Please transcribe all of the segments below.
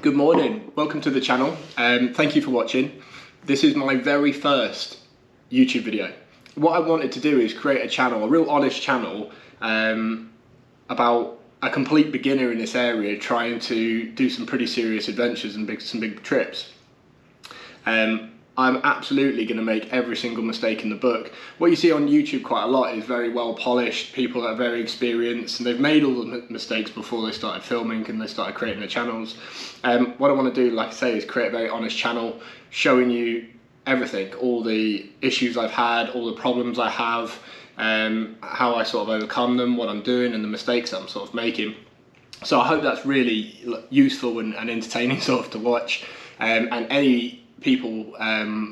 Good morning, welcome to the channel. Thank you for watching. This is my very first YouTube video. What I wanted to do is create a channel, a real honest channel, about a complete beginner in this area trying to do some pretty serious adventures and some big trips. I'm absolutely going to make every single mistake in the book. What you see on YouTube quite a lot is very well polished, people that are very experienced, and they've made all the mistakes before they started filming and they started creating their channels. What I want to do, like I say, is create a very honest channel, showing you everything, all the issues I've had, all the problems I have, how I sort of overcome them, what I'm doing, and the mistakes that I'm sort of making. So I hope that's really useful and entertaining sort of to watch, and any people,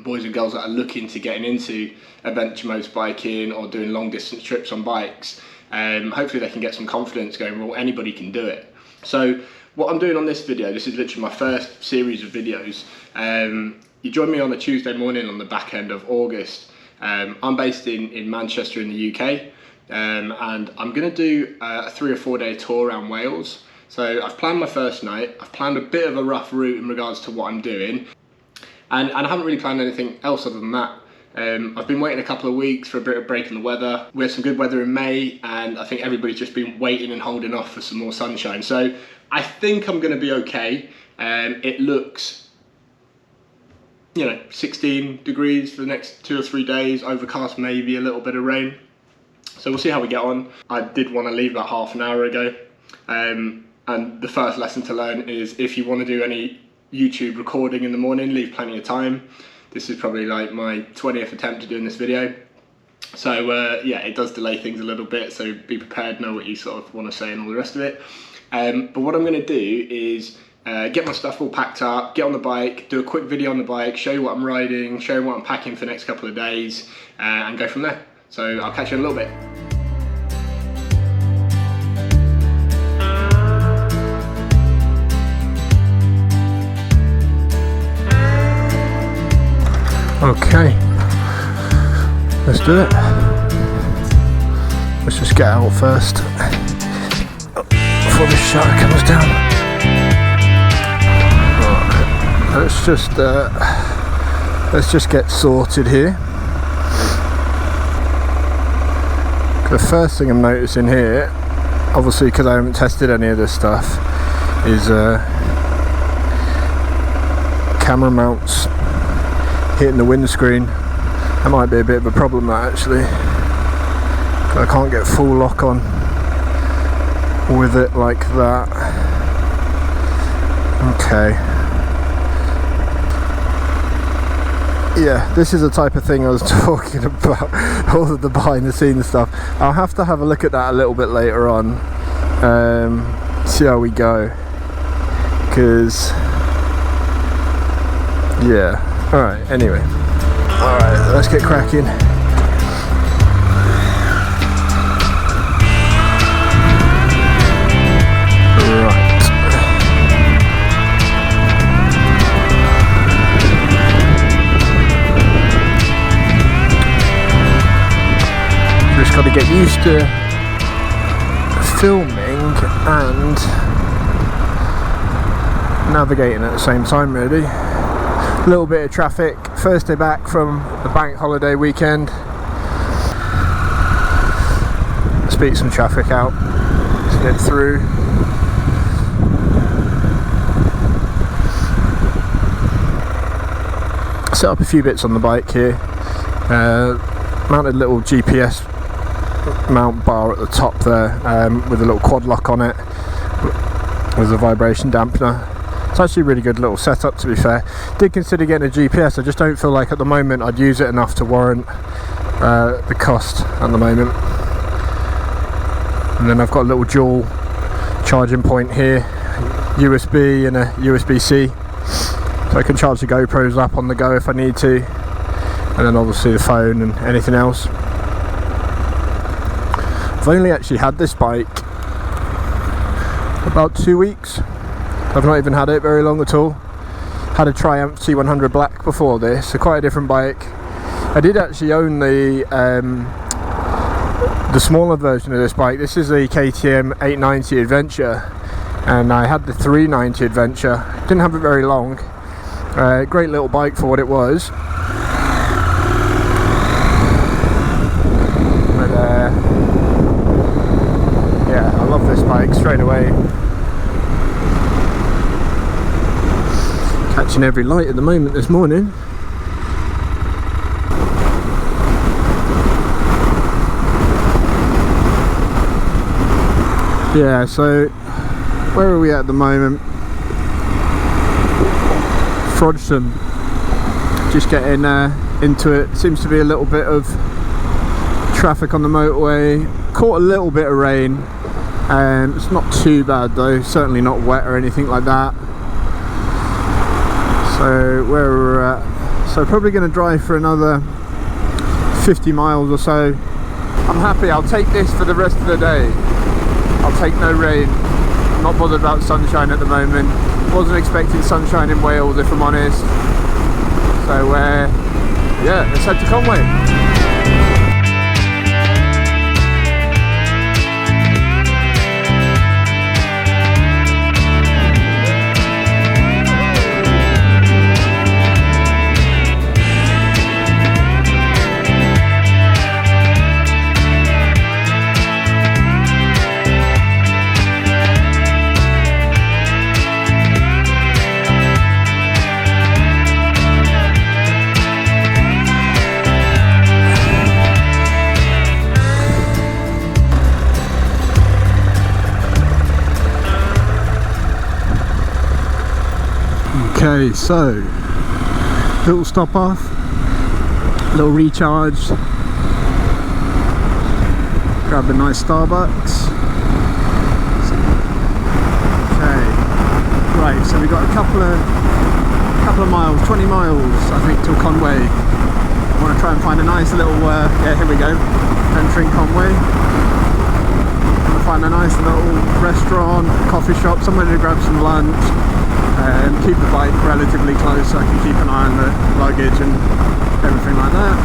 boys and girls that are looking to getting into adventure motorbiking or doing long distance trips on bikes, hopefully they can get some confidence going, well, anybody can do it. So what I'm doing on this video, this is literally my first series of videos. You join me on a Tuesday morning on the back end of August. I'm based in Manchester in the UK, and I'm going to do a 3 or 4 day tour around Wales. So I've planned my first night, I've planned a bit of a rough route in regards to what I'm doing. And I haven't really planned anything else other than that. I've been waiting a couple of weeks for a bit of break in the weather. We had some good weather in May, and I think everybody's just been waiting and holding off for some more sunshine. So I think I'm going to be okay. It looks, 16 degrees for the next 2 or 3 days, overcast, maybe a little bit of rain. So we'll see how we get on. I did want to leave about half an hour ago. And the first lesson to learn is, if you want to do any YouTube recording in the morning, leave plenty of time. This is probably like my 20th attempt at doing this video, so yeah, it does delay things a little bit, so be prepared, know what you sort of want to say and all the rest of it. But what I'm going to do is get my stuff all packed up, get on the bike, do a quick video on the bike, show you what I'm riding, show you what I'm packing for the next couple of days, and go from there. So I'll catch you in a little bit. Okay, let's do it. Let's just get out first before the shutter comes down. Right, let's just get sorted here. The first thing I'm noticing here, obviously because I haven't tested any of this stuff, is camera mounts hitting the windscreen. That might be a bit of a problem, that actually. I can't get full lock on with it like that. Okay. Yeah, this is the type of thing I was talking about, all of the behind the scenes stuff. I'll have to have a look at that a little bit later on, see how we go, because yeah. Alright, anyway. Alright, let's get cracking. Right. Just got to get used to filming and navigating at the same time, really. A little bit of traffic, first day back from the bank holiday weekend. Let's beat some traffic out, let's get through. Set up a few bits on the bike here, mounted a little GPS mount bar at the top there, with a little quad lock on it, with a vibration dampener. It's actually a really good little setup, to be fair. Did consider getting a GPS, I just don't feel like at the moment I'd use it enough to warrant the cost at the moment. And then I've got a little dual charging point here, USB and a USB-C, so I can charge the GoPros up on the go if I need to, and then obviously the phone and anything else. I've only actually had this bike about 2 weeks. I've not even had it very long at all. Had a Triumph T100 Black before this, so quite a different bike. I did actually own the smaller version of this bike. This is a KTM 890 Adventure, and I had the 390 Adventure. Didn't have it very long. Great little bike for what it was. But yeah, I love this bike straight away. Catching every light at the moment this morning. Yeah, so where are we at the moment? Frodsham. Just getting into it. Seems to be a little bit of traffic on the motorway. Caught a little bit of rain. It's not too bad though. Certainly not wet or anything like that. So where we're at. So probably going to drive for another 50 miles or so. I'm happy. I'll take this for the rest of the day. I'll take no rain. I'm not bothered about sunshine at the moment. Wasn't expecting sunshine in Wales, if I'm honest. So yeah, let's head to Conway. Okay, so little stop off, little recharge, grab a nice Starbucks. Okay, right, so we've got a couple of miles, 20 miles I think till Conway. I want to try and find a nice little, yeah, here we go, entering Conway. I want to find a nice little restaurant, coffee shop, somewhere to grab some lunch. Keep the bike relatively close so I can keep an eye on the luggage and everything like that.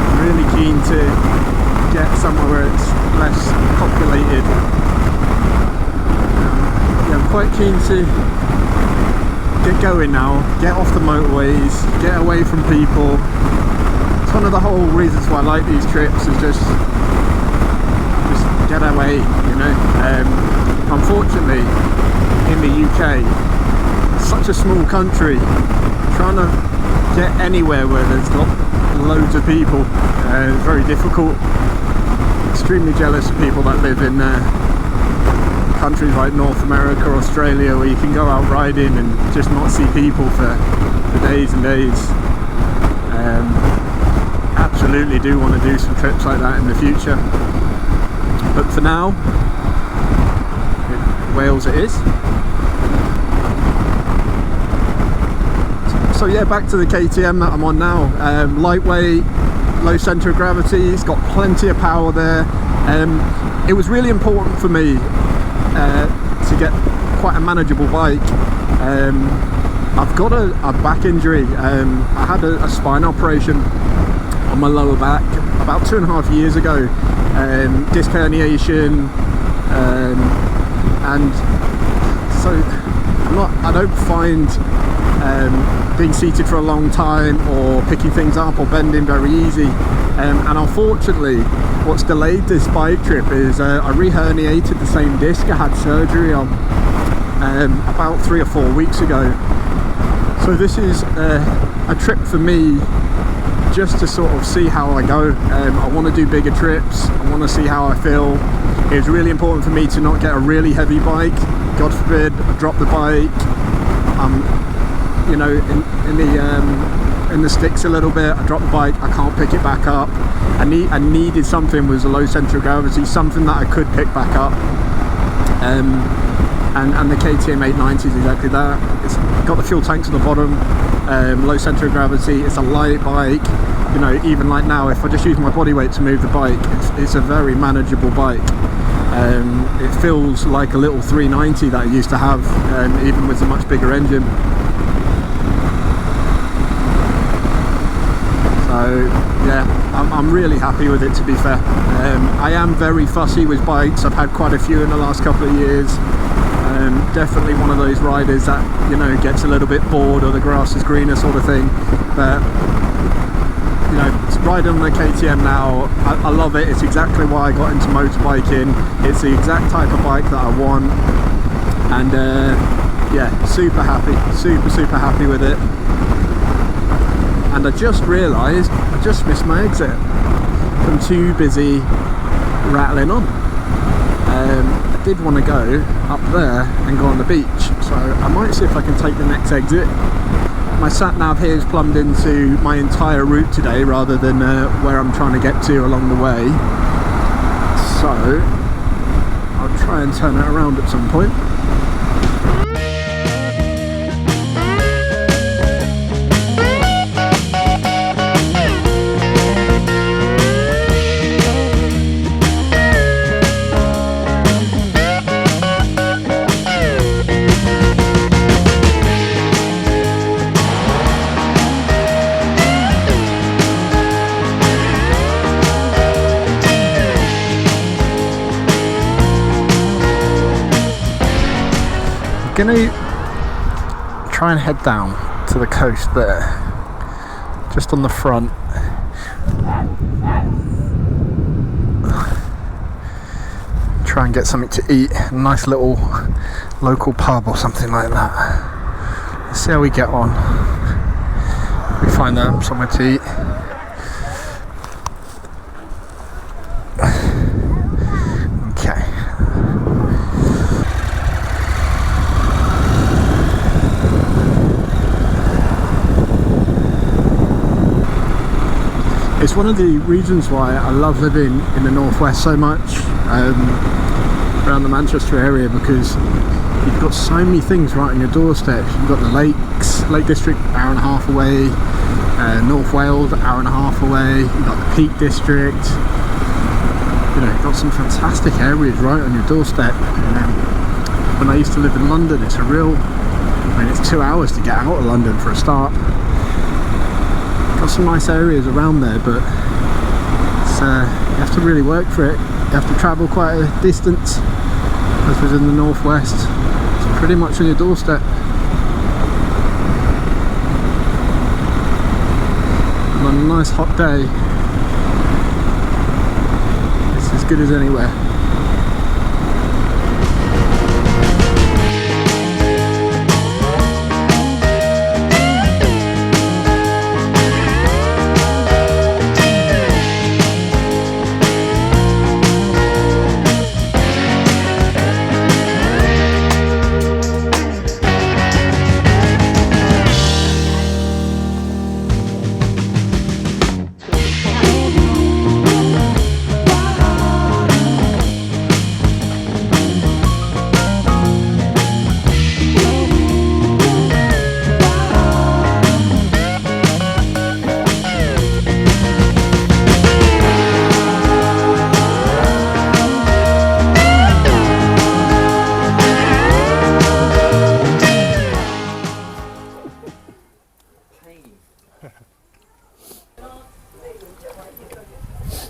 I'm really keen to get somewhere where it's less populated. Yeah, I'm quite keen to get going now, get off the motorways, get away from people. It's one of the whole reasons why I like these trips, is just get away, you know. Unfortunately, in the UK, it's such a small country, trying to get anywhere where there's loads of people is very difficult. Extremely jealous of people that live in countries like North America, Australia, where you can go out riding and just not see people for days and days. Absolutely do want to do some trips like that in the future, but for now, Wales it is. So yeah, back to the KTM that I'm on now. Lightweight, low centre of gravity, it's got plenty of power there. It was really important for me to get quite a manageable bike. I've got a back injury. I had a spine operation on my lower back about 2.5 years ago. Disc herniation, and so I don't find being seated for a long time or picking things up or bending very easy, and unfortunately what's delayed this bike trip is I re-herniated the same disc I had surgery on about 3 or 4 weeks ago. So this is a trip for me just to sort of see how I go. I want to do bigger trips, I want to see how I feel. It's really important for me to not get a really heavy bike. God forbid I drop the bike, you know, in the sticks a little bit, I drop the bike, I can't pick it back up. I needed something with a low centre of gravity, something that I could pick back up. And the KTM 890 is exactly that. It's got the fuel tanks at the bottom, low centre of gravity, it's a light bike. You know, even like now, if I just use my body weight to move the bike, it's a very manageable bike. It feels like a little 390 that I used to have, even with a much bigger engine. So So yeah, I'm really happy with it, to be fair. I am very fussy with bikes. I've had quite a few in the last couple of years. Definitely one of those riders that, you know, gets a little bit bored or the grass is greener sort of thing. But you know, riding on the KTM now, I love it. It's exactly why I got into motorbiking. It's the exact type of bike that I want, and yeah, super happy, super happy with it. And I just realised I just missed my exit. I'm too busy rattling on. I did want to go up there and go on the beach, so I might see if I can take the next exit. My sat nav here is plumbed into my entire route today rather than where I'm trying to get to along the way, so I'll try and turn it around at some point. Gonna try and head down to the coast there, just on the front. Try and get something to eat, a nice little local pub or something like that. Let's see how we get on. We find somewhere to eat. It's one of the reasons why I love living in the northwest so much, around the Manchester area, because you've got so many things right on your doorstep. You've got the lakes, Lake District, hour and a half away, North Wales, hour and a half away. You've got the Peak District. You know, you've got some fantastic areas right on your doorstep. When I used to live in London, it's it's 2 hours to get out of London for a start. Got some nice areas around there, but it's, you have to really work for it. You have to travel quite a distance. As was in the northwest, it's pretty much on your doorstep. And on a nice hot day, it's as good as anywhere.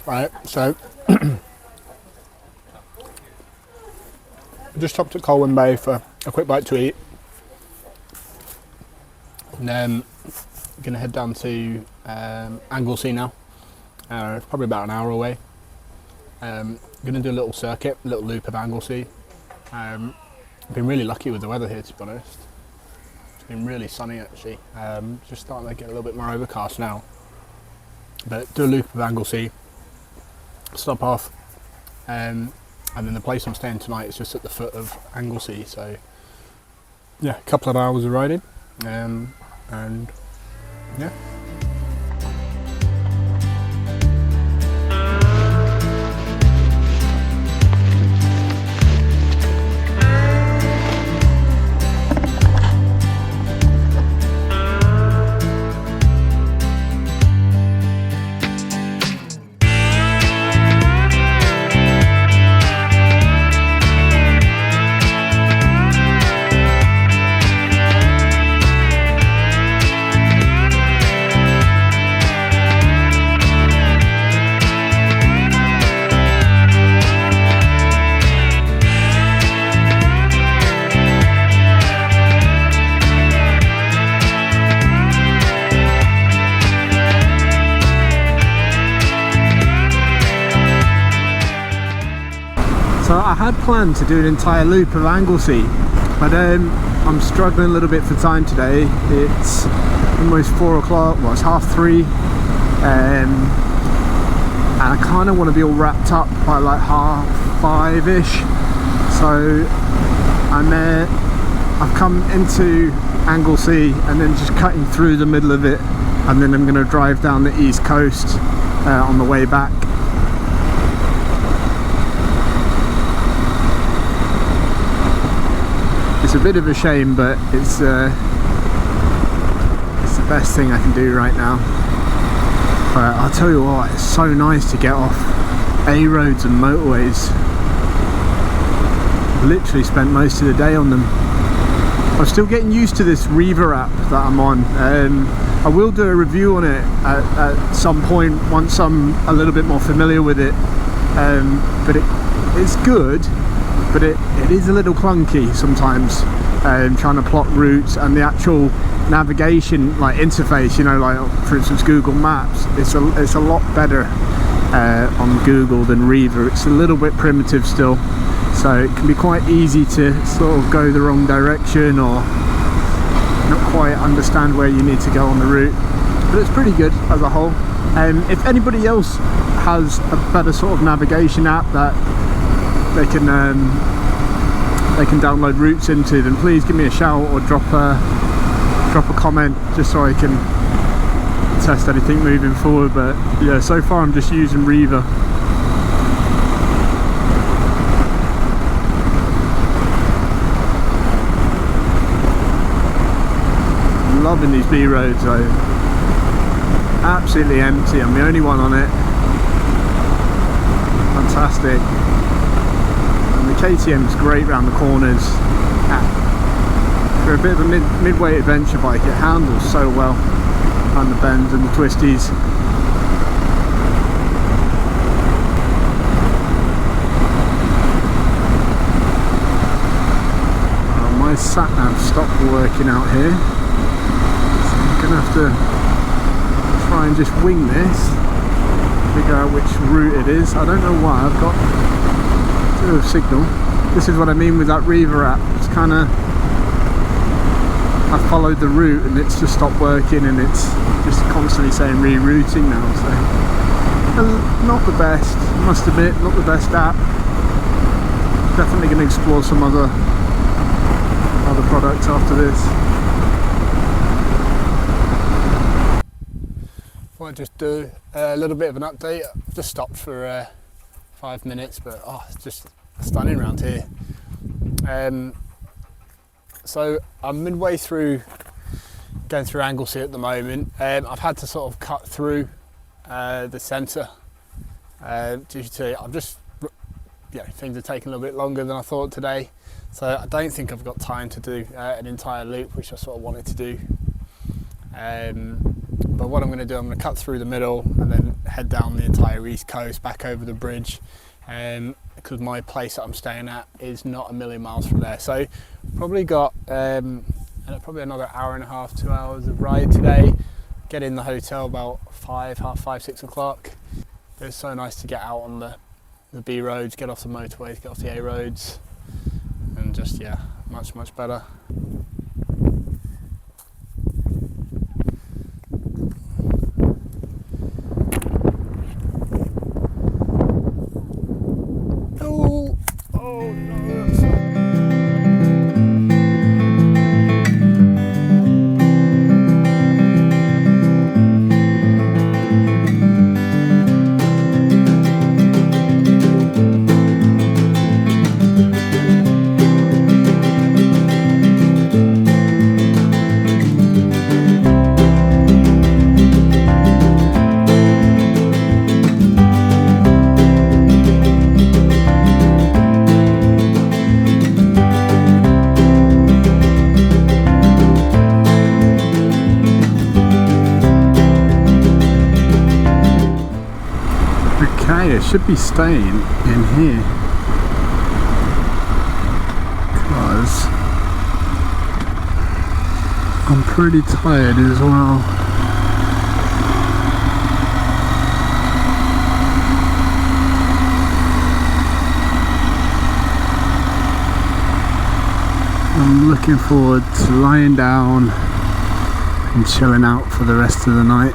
Right, so I just stopped at Colwyn Bay for a quick bite to eat, and then going to head down to Anglesey now. It's probably about an hour away. Going to do a little circuit, a little loop of Anglesey. I've been really lucky with the weather here, to be honest. It's been really sunny actually. Just starting to get a little bit more overcast now. But do a loop of Anglesey, stop off, and then the place I'm staying tonight is just at the foot of Anglesey, so yeah, a couple of hours of riding, and yeah. So I had planned to do an entire loop of Anglesey, but I'm struggling a little bit for time today. It's almost 4 o'clock, well it's 3:30, and I kind of want to be all wrapped up by like 5:30ish. So I've come into Anglesey and then just cutting through the middle of it, and then I'm going to drive down the east coast on the way back. It's a bit of a shame, but it's the best thing I can do right now. But I'll tell you what, it's so nice to get off A roads and motorways. I've literally spent most of the day on them. I'm still getting used to this Reaver app that I'm on. I will do a review on it at some point once I'm a little bit more familiar with it. But it's good, but it is a little clunky sometimes, trying to plot routes, and the actual navigation like interface, you know, like for instance Google Maps, it's a lot better on Google than Reaver. It's a little bit primitive still, so it can be quite easy to sort of go the wrong direction or not quite understand where you need to go on the route, but it's pretty good as a whole. If anybody else has a better sort of navigation app that they can download routes into, then please give me a shout or drop a comment, just so I can test anything moving forward. But yeah, so far I'm just using Reaver. I'm loving these B roads though. Absolutely empty, I'm the only one on it. Fantastic. And the KTM is great round the corners. For a bit of a midweight adventure bike, it handles so well around the bends and the twisties. My sat nav stopped working out here, so I'm gonna have to try and just wing this, figure out which route it is. I don't know why, I've got a bit of signal. This is what I mean with that Reaver app. It's kind of, I followed the route and it's just stopped working, and it's just constantly saying rerouting now. So not the best, I must admit, not the best app. Definitely going to explore some other products after this. I might just do a little bit of an update. I've just stopped for 5 minutes, but it's just stunning around here. So I'm midway through going through Anglesey at the moment. I've had to sort of cut through the centre due to things are taking a little bit longer than I thought today. So I don't think I've got time to do an entire loop, which I sort of wanted to do. But what I'm going to do, I'm going to cut through the middle and then head down the entire east coast, back over the bridge, because my place that I'm staying at is not a million miles from there. So probably got probably another hour and a half, 2 hours of ride today. Get in the hotel about 5, 6 o'clock. It's so nice to get out on the B roads, get off the motorways, get off the A roads, and just, yeah, much better. I should be staying in here because I'm pretty tired as well. I'm looking forward to lying down and chilling out for the rest of the night.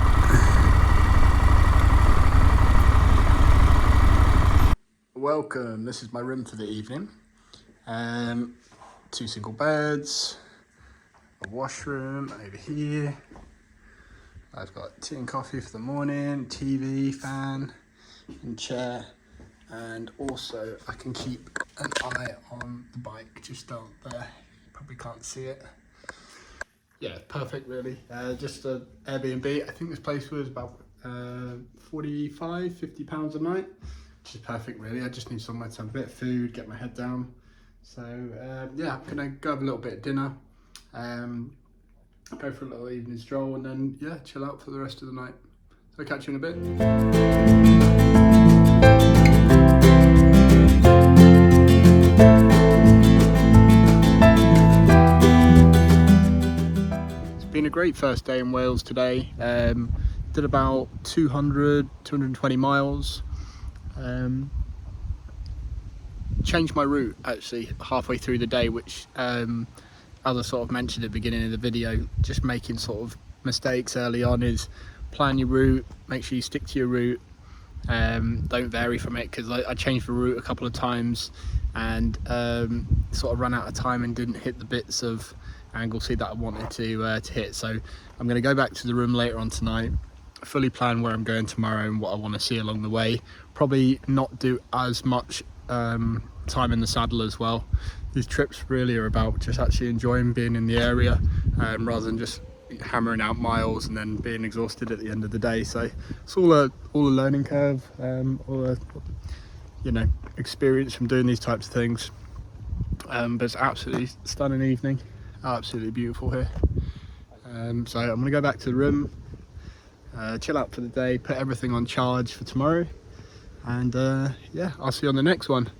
Welcome, this is my room for the evening. 2 single beds, a washroom over here. I've got tea and coffee for the morning, TV, fan and chair, and also I can keep an eye on the bike just out there. You probably can't see it. Yeah, perfect really. Just an Airbnb. I think this place was about 45-50 pounds a night, which is perfect really. I just need somewhere to have a bit of food, get my head down. So yeah, I'm gonna go have a little bit of dinner, go for a little evening stroll, and then yeah, chill out for the rest of the night. So I'll catch you in a bit. It's been a great first day in Wales today. Did about 220 miles. Changed my route actually halfway through the day, which as I sort of mentioned at the beginning of the video, just making sort of mistakes early on is plan your route, make sure you stick to your route, don't vary from it, because I changed the route a couple of times and sort of ran out of time and didn't hit the bits of Anglesey that I wanted to hit. So I'm going to go back to the room later on tonight, fully plan where I'm going tomorrow and what I want to see along the way. Probably not do as much time in the saddle as well. These trips really are about just actually enjoying being in the area rather than just hammering out miles and then being exhausted at the end of the day. So it's all a learning curve, all a experience from doing these types of things. But it's absolutely stunning evening, absolutely beautiful here. So I'm gonna go back to the room, chill out for the day, put everything on charge for tomorrow, and yeah, I'll see you on the next one.